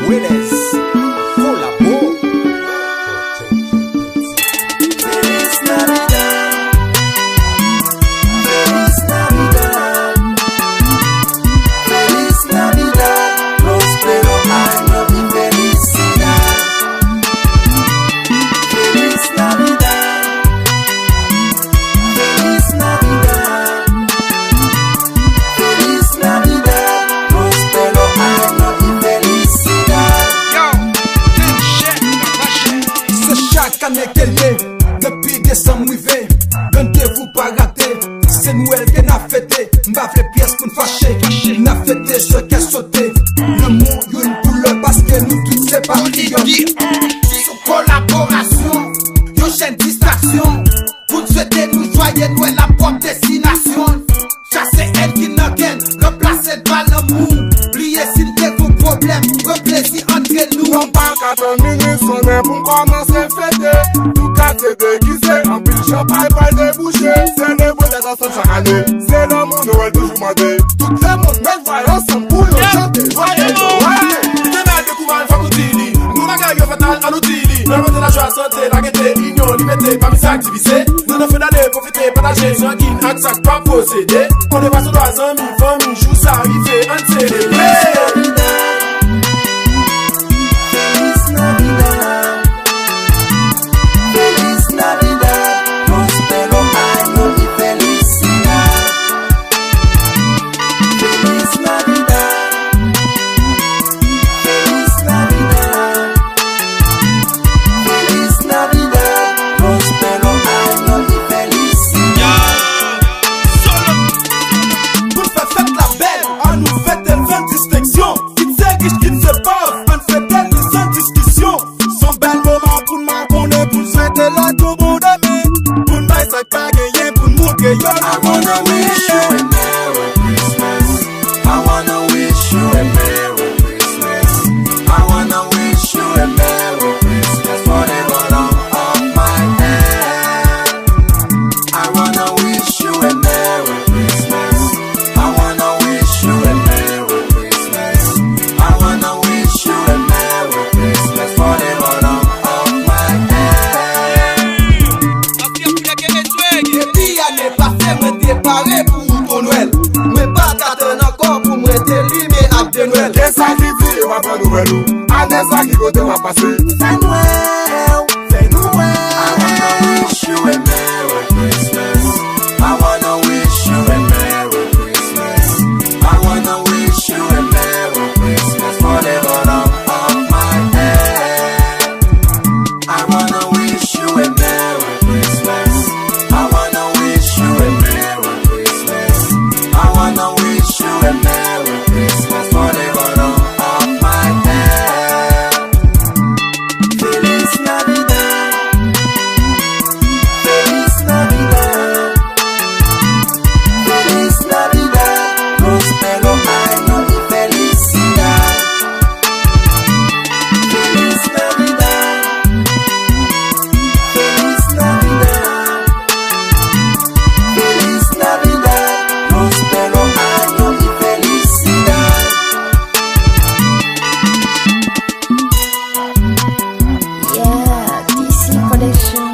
Willis, colabó. Feliz Navidad, Feliz Navidad, Feliz Navidad, próspero año y felicidad. Feliz Navidad, Feliz Navidad, Feliz Navidad, próspero año y felicidad. C'est chaque année qu'elle est, depuis décembre arrivé. Rendez-vous pas raté, c'est Noël qu'elle a fêté. M'baf les pièces pour nous fâcher, n'a fêté ce qu'elle sauté. Le monde y a une douleur parce que nous tous c'est pas Sous collaboration, yo chaîne distraction. Pour souhaiter nous joyeux Noël la propre destination. Chasser elle qui n'a qu'un, remplacer par l'amour. Oubliez s'il y a vos problèmes, un plaisir entre nous. On parle 4 minutes, on est pour commencer à fêter. Tout cas c'est déguisé, en plus champagne pas débouché. C'est le beau des ensemble chaque année, c'est le monde Noël toujours mandé. Tout le monde met voix ensemble pour nous chanter. Joyeux Noël. Demain découvert faut nous dire, nous bagaille fatal à nous dire. Nous remettons la joie, santé, la gaieté, l'union, liberté, pas mis activisé. Nous ne faisons d'aller profiter, partager, sanguine, un sac pas possédé. On est pas sur 3 amis, famille, joue ça, arrivé, un célébrer. Feliz Navidad, Feliz Navidad, próspero año y felicidad. Feliz Navidad, Feliz Navidad, Feliz Navidad, próspero año y felicidad. Pour faire fête la belle, on nous fait des fins de distinction. Qui sait riche, qui ne sait pas, on fait des sans discussion. Son bel moment pour m'abonner, pour souhaiter la tout bon aimé. Pour m'aïe ça pas gagné, pour montrer y'en I a wanna wish you a Merry Christmas. I wanna wish you a Merry Christmas. I wanna wish you a Merry Christmas for the bottom of my head. I wanna wish you a Merry Christmas. I wanna wish you a Merry Christmas. I wanna wish you a Merry Christmas for the bottom of my head. Depuis année passée, moi t'ai paré pour ton Noël. Moi pas t'attendre encore pour moi t'éliminer à de Noël. Qu'est-ce ça qui dit, on va pas nouvelle ou? Année ça qui côté va passer. C'est Noël, c'est Noël. I wanna wish you a Merry Christmas. I wanna wish you a Merry Christmas. I wanna wish you a Merry Christmas for the bottom of my head. I wanna wish you a Merry Christmas. I wanna wish you a Merry Christmas. I wanna wish you a Merry Christmas for the bottom of my head. Feliz Navidad, Feliz Navidad, Feliz Navidad, próspero año y felicidad. Feliz Navidad, Feliz Navidad, Feliz Navidad, próspero año y felicidad. Yeah, DC Collection.